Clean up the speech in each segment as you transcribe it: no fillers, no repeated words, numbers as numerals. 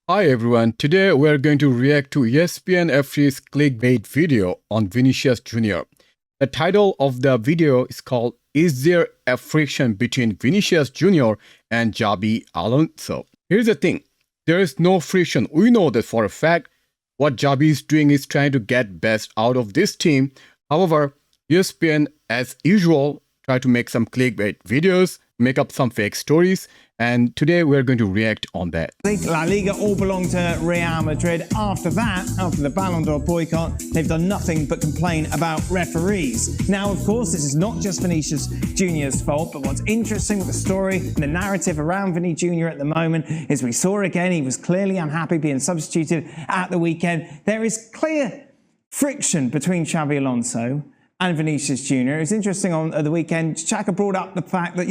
Hi everyone, today we're going to react to ESPN FC's clickbait video on Vinicius Jr. The title of the video is called "Is There a Friction Between Vinicius Jr. and Xabi Alonso?" Here's the thing, there is no friction. We know that for a fact. What Xabi is doing is trying to get best out of this team. However, ESPN, as usual, try to make some clickbait videos, make up some fake stories, and today we're going to react on that. LaLiga all belong to Real Madrid. After that, after the Ballon d'Or boycott, they've done nothing but complain about referees. Now, of course, this is not just Vinicius Jr.'s fault, but what's interesting with the story and the narrative around Vinny Jr. at the moment is we saw again, he was clearly unhappy being substituted at the weekend. There is clear friction between Xabi Alonso and Vinicius Jr. It's interesting on the weekend, Xhaka brought up the fact that,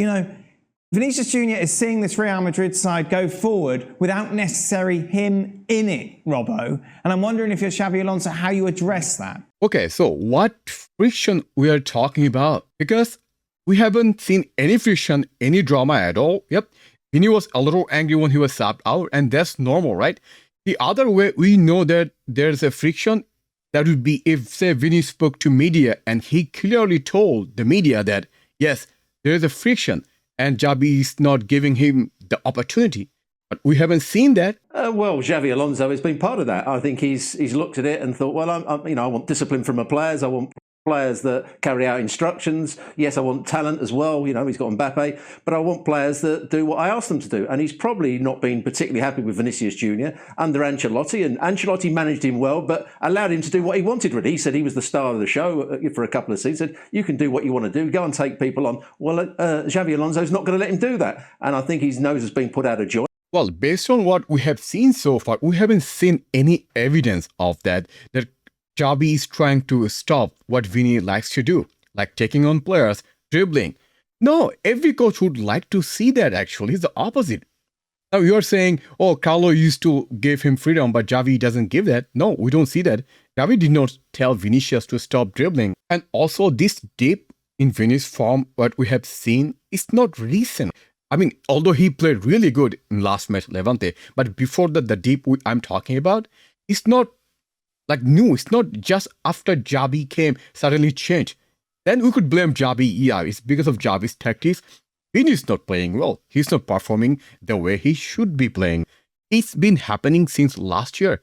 Vinicius Jr. is seeing this Real Madrid side go forward without necessarily him in it, Robbo. And I'm wondering if you're Xabi Alonso, how you address that. Okay, so what friction we are talking about? Because we haven't seen any friction, any drama at all. Yep, Vinny was a little angry when he was subbed out, and that's normal, right? The other way we know that there's a friction, that would be if, say, Vinny spoke to media and he clearly told the media that, yes, there is a friction, and Xabi is not giving him the opportunity. But we haven't seen that. Well, Xabi Alonso has been part of that. I think he's looked at it and thought, well, I want discipline from my players. I want players that carry out instructions. Yes, I want talent as well. He's got Mbappe, but I want players that do what I ask them to do. And he's probably not been particularly happy with Vinicius Jr. under Ancelotti, and Ancelotti managed him well, but allowed him to do what he wanted. Really, he said he was the star of the show for a couple of seasons. He said, you can do what you want to do. Go and take people on. Well, Xabi Alonso's not going to let him do that, and I think his nose has been put out of joint. Well, based on what we have seen so far, we haven't seen any evidence of that Xabi is trying to stop what Vinny likes to do, like taking on players, dribbling. No, every coach would like to see that actually. It's the opposite. Now you're saying, oh, Carlo used to give him freedom, but Xabi doesn't give that. No, we don't see that. Xabi did not tell Vinicius to stop dribbling. And also this dip in Vinny's form, what we have seen, is not recent. I mean, although he played really good in last match, Levante, but before that, the dip I'm talking about, it's not like new. It's not just after Xabi came, suddenly changed. Then we could blame Xabi. Yeah, it's because of Xabi's tactics. Vinny is not playing well. He's not performing the way he should be playing. It's been happening since last year.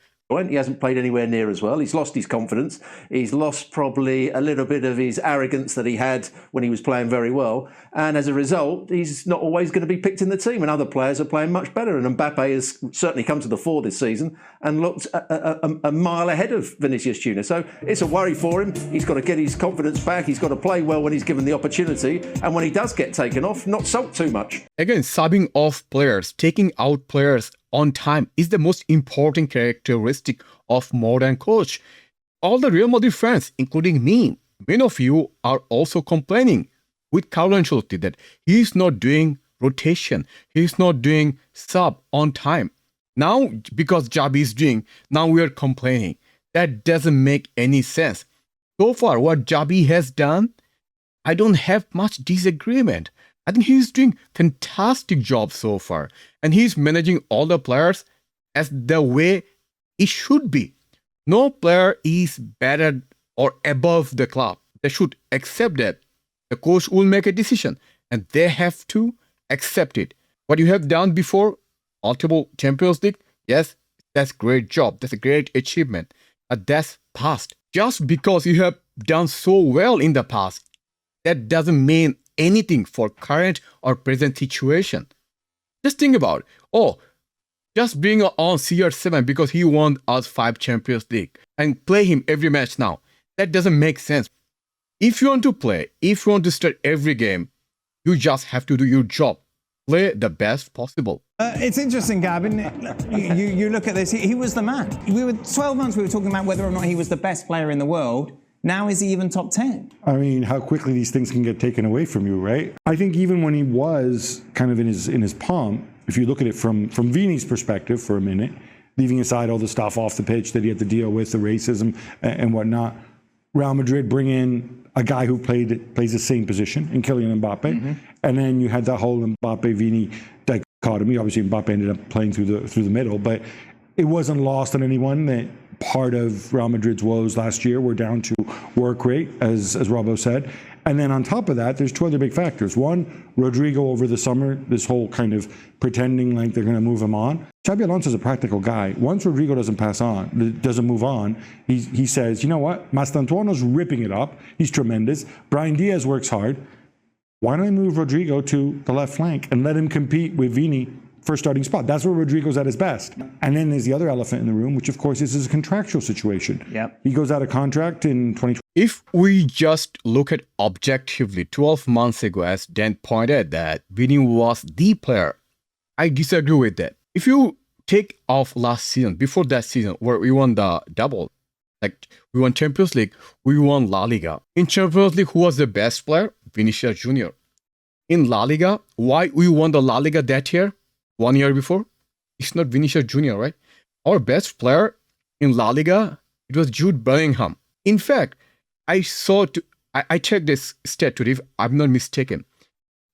He hasn't played anywhere near as well. He's lost his confidence. He's lost probably a little bit of his arrogance that he had when he was playing very well. And as a result, he's not always going to be picked in the team, and other players are playing much better. And Mbappe has certainly come to the fore this season and looked a mile ahead of Vinicius Jr. So it's a worry for him. He's got to get his confidence back. He's got to play well when he's given the opportunity. And when he does get taken off, not sulk too much. Again, subbing off players, taking out players on time is the most important characteristic of modern coach. All the Real Madrid fans, including me, many of you are also complaining with Carlo Ancelotti that he is not doing rotation, he is not doing sub on time. Now, because Xabi is doing, now we are complaining. That doesn't make any sense. So far, what Xabi has done, I don't have much disagreement. I think he's doing fantastic job so far, and he's managing all the players as the way it should be. No player is better or above the club. They should accept that. The coach will make a decision, and they have to accept it. What you have done before, multiple Champions League, yes, that's a great job. That's a great achievement. But that's past. Just because you have done so well in the past, that doesn't mean anything for current or present situation. Just think about, just bring on CR7 because he won us 5 Champions League and play him every match now. That doesn't make sense. If you want to play, if you want to start every game, you just have to do your job. Play the best possible. It's interesting, Gavin. You look at this, he was the man. 12 months we were talking about whether or not he was the best player in the world. Now is he even top 10? I mean, how quickly these things can get taken away from you, right? I think even when he was kind of in his palm, if you look at it from Vini's perspective for a minute, leaving aside all the stuff off the pitch that he had to deal with, the racism and whatnot, Real Madrid bring in a guy who plays the same position in Kylian Mbappe, and then you had that whole Mbappe-Vini dichotomy. Obviously, Mbappe ended up playing through the middle, but it wasn't lost on anyone that part of Real Madrid's woes last year were down to work rate, as Robbo said. And then on top of that, there's two other big factors. One, Rodrigo over the summer, this whole kind of pretending like they're going to move him on. Xabi Alonso's a practical guy. Once Rodrigo doesn't move on, he says, you know what? Mastantuono's ripping it up. He's tremendous. Brahim Diaz works hard. Why don't I move Rodrigo to the left flank and let him compete with Vini for starting spot? That's where Rodrigo's at his best. And then there's the other elephant in the room, which of course is his contractual situation. Yep. He goes out of contract in 2020. If we just look at objectively, 12 months ago, as Dan pointed that Vini was the player, I disagree with that. If you take off last season, before that season, where we won the double, like we won Champions League, we won LaLiga. In Champions League, who was the best player? Vinicius Jr. In LaLiga, why we won the LaLiga that year? 1 year before? It's not Vinicius Jr., right? Our best player in La Liga, it was Jude Bellingham. In fact, I checked this stat today, if I'm not mistaken.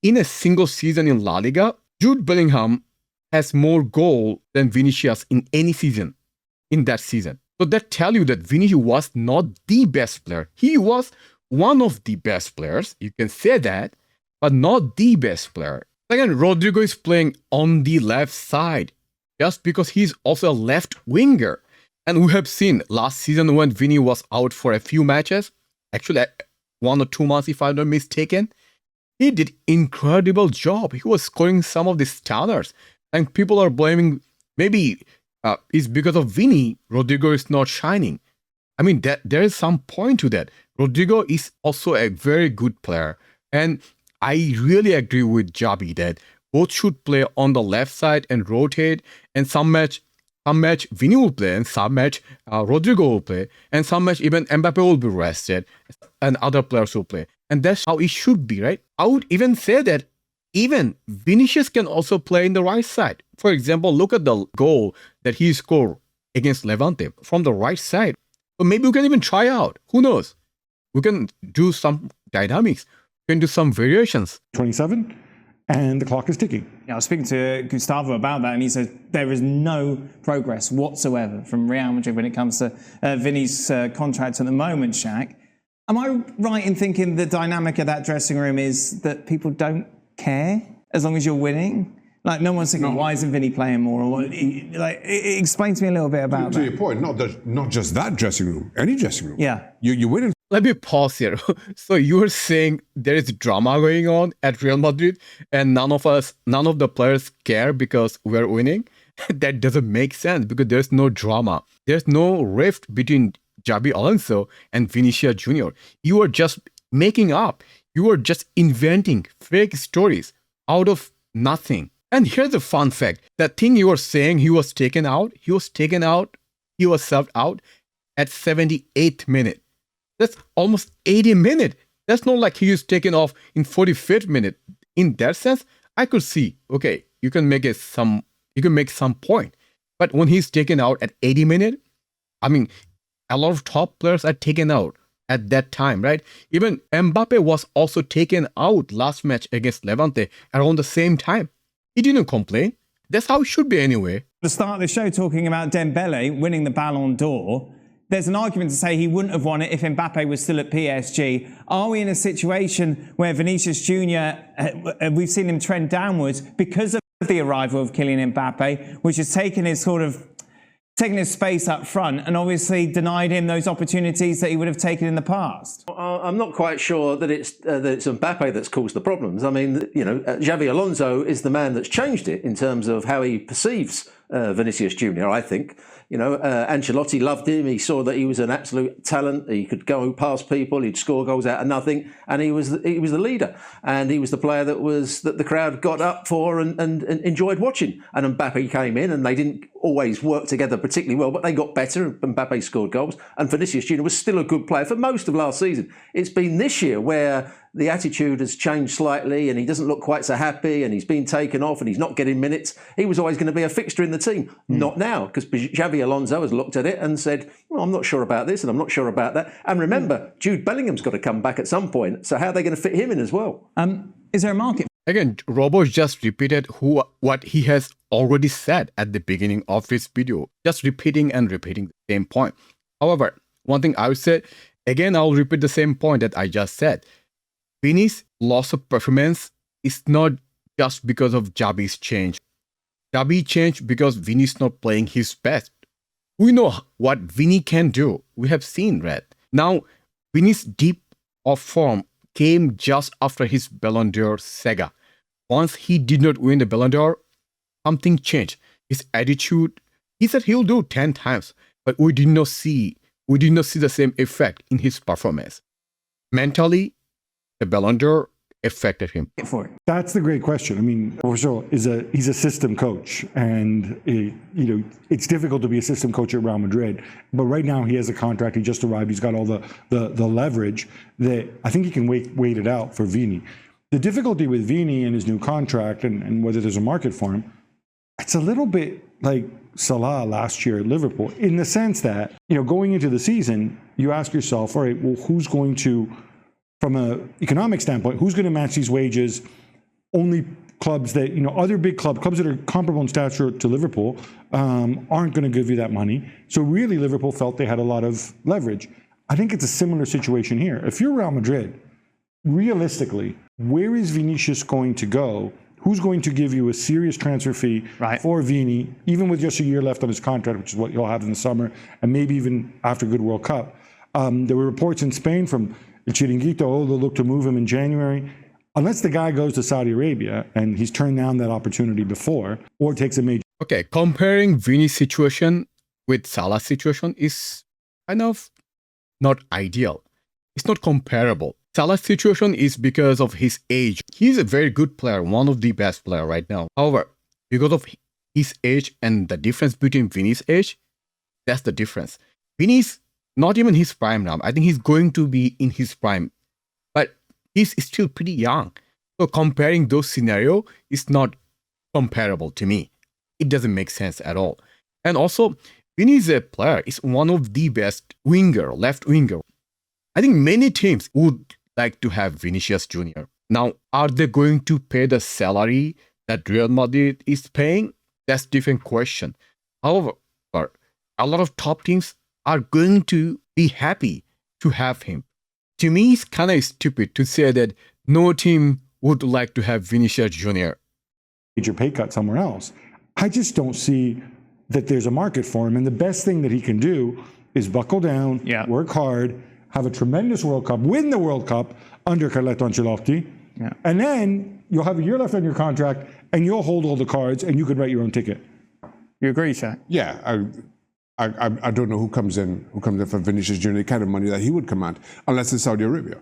In a single season in La Liga, Jude Bellingham has more goals than Vinicius in any season in that season. So that tells you that Vinicius was not the best player. He was one of the best players, you can say that, but not the best player. Again, Rodrigo is playing on the left side just because he's also a left winger. And we have seen last season when Vini was out for a few matches, actually 1 or 2 months if I'm not mistaken, he did incredible job. He was scoring some of the stunners. And people are blaming, maybe it's because of Vini, Rodrigo is not shining. I mean, there is some point to that. Rodrigo is also a very good player. And I really agree with Xabi that both should play on the left side and rotate. And some match Vini will play, and some match Rodrigo will play, and some match even Mbappe will be rested, and other players will play. And that's how it should be, right? I would even say that even Vinicius can also play in the right side. For example, look at the goal that he scored against Levante from the right side. Or maybe we can even try out. Who knows? We can do some dynamics. We can do some variations. 27, and the clock is ticking. Yeah, I was speaking to Gustavo about that, and he says there is no progress whatsoever from Real Madrid when it comes to Vini's contract at the moment, Shaq. Am I right in thinking the dynamic of that dressing room is that people don't care as long as you're winning? Like, no one's thinking, why isn't Vini playing more? Or what? Like, explain to me a little bit about that. To your point, not just that dressing room, any dressing room. Yeah. You win in. Let me pause here. So you were saying there is drama going on at Real Madrid and none of the players care because we're winning? That doesn't make sense because there's no drama. There's no rift between Xabi Alonso and Vinicius Jr. You are just making up. You are just inventing fake stories out of nothing. And here's a fun fact. That thing you were saying he was subbed out at 78th minute. That's almost 80 minutes. That's not like he was taken off in 45th minute. In that sense, I could see, okay, you can make some point. But when he's taken out at 80 minutes, I mean, a lot of top players are taken out at that time, right? Even Mbappe was also taken out last match against Levante around the same time. He didn't complain. That's how it should be anyway. The start of the show talking about Dembele winning the Ballon d'Or. There's an argument to say he wouldn't have won it if Mbappe was still at PSG. Are we in a situation where Vinicius Jr, we've seen him trend downwards because of the arrival of Kylian Mbappe, which has taken his space up front and obviously denied him those opportunities that he would have taken in the past? I'm not quite sure that it's Mbappe that's caused the problems. I mean, Xabi Alonso is the man that's changed it in terms of how he perceives Vinicius Jr, I think. Ancelotti loved him. He saw that he was an absolute talent. He could go past people. He'd score goals out of nothing, and he was the leader. And he was the player that the crowd got up for and enjoyed watching. And Mbappe came in, and they didn't always work together particularly well, but they got better. Mbappe scored goals, and Vinicius Jr was still a good player for most of last season. It's been this year where the attitude has changed slightly and he doesn't look quite so happy and he's been taken off and he's not getting minutes. He was always going to be a fixture in the team. Not now, because Xabi Alonso has looked at it and said, well, I'm not sure about this and I'm not sure about that. And remember, Jude Bellingham's got to come back at some point. So how are they going to fit him in as well? Is there a market? Again, Robo just repeated what he has already said at the beginning of this video, just repeating and repeating the same point. However, one thing I would say, again, I'll repeat the same point that I just said. Vini's loss of performance is not just because of Xabi's change. Xabi changed because Vini's not playing his best. We know what Vini can do. We have seen that. Now, Vini's dip of form came just after his Ballon d'Or saga. Once he did not win the Ballon d'Or, something changed. His attitude, he said he'll do 10 times, but we did not see the same effect in his performance. Mentally, the Ballon d'Or affected him. That's the great question. I mean, Orso he's a system coach, and it's difficult to be a system coach at Real Madrid. But right now he has a contract. He just arrived. He's got all the leverage that I think he can wait it out for Vini. The difficulty with Vini and his new contract, and whether there's a market for him, it's a little bit like Salah last year at Liverpool, in the sense that going into the season, you ask yourself, all right, well, who's going to, from an economic standpoint, who's going to match these wages? Only clubs that, other big clubs that are comparable in stature to Liverpool aren't going to give you that money. So really, Liverpool felt they had a lot of leverage. I think it's a similar situation here. If you're Real Madrid, realistically, where is Vinícius going to go? Who's going to give you a serious transfer fee for Vini, even with just a year left on his contract, which is what you'll have in the summer, and maybe even after a good World Cup? There were reports in Spain from El Chiringuito, they'll look to move him in January. Unless the guy goes to Saudi Arabia, and he's turned down that opportunity before, or takes a major... Okay, comparing Vini's situation with Salah's situation is kind of not ideal. It's not comparable. Salah's situation is because of his age. He's a very good player, one of the best players right now. However, because of his age and the difference between Vini's age, that's the difference. Vini's not even his prime now. I think he's going to be in his prime, but he's still pretty young. So comparing those scenarios is not comparable to me. It doesn't make sense at all. And also, Vini is a player. He's one of the best left winger. I think many teams would like to have Vinicius Jr. Now, are they going to pay the salary that Real Madrid is paying? That's a different question. However, a lot of top teams are going to be happy to have him. To me, it's kind of stupid to say that no team would like to have Vinicius Jr. Major pay cut somewhere else. I just don't see that there's a market for him. And the best thing that he can do is buckle down, work hard, have a tremendous World Cup, win the World Cup under Carletto Ancelotti, and then you'll have a year left on your contract, and you'll hold all the cards, and you could write your own ticket. You agree, Shaq? Yeah, I don't know who comes in for Vinicius Jr. The kind of money that he would command, unless it's Saudi Arabia.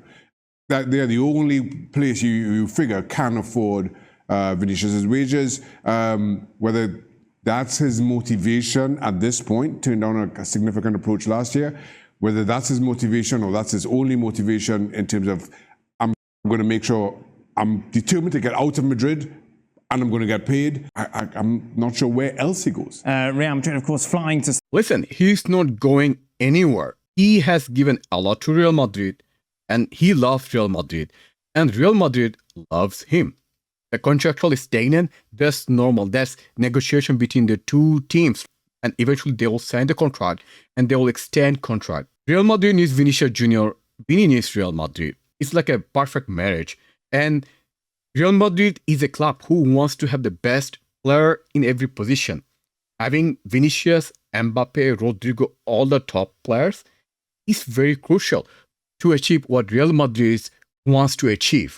That they're the only place you figure can afford Vinicius's wages. Whether that's his motivation at this point, turned down a significant approach last year. Whether that's his motivation or that's his only motivation in terms of, I'm going to make sure I'm determined to get out of Madrid and I'm going to get paid. I'm not sure where else he goes. Real Madrid, of course, flying to... Listen, he's not going anywhere. He has given a lot to Real Madrid, and he loves Real Madrid, and Real Madrid loves him. The contractual is stagnant. That's normal. That's negotiation between the two teams. And eventually they will sign the contract and they will extend contract. Real Madrid needs Vinicius Jr. Vini needs Real Madrid. It's like a perfect marriage. And Real Madrid is a club who wants to have the best player in every position. Having Vinicius, Mbappe, Rodrigo, all the top players is very crucial to achieve what Real Madrid wants to achieve.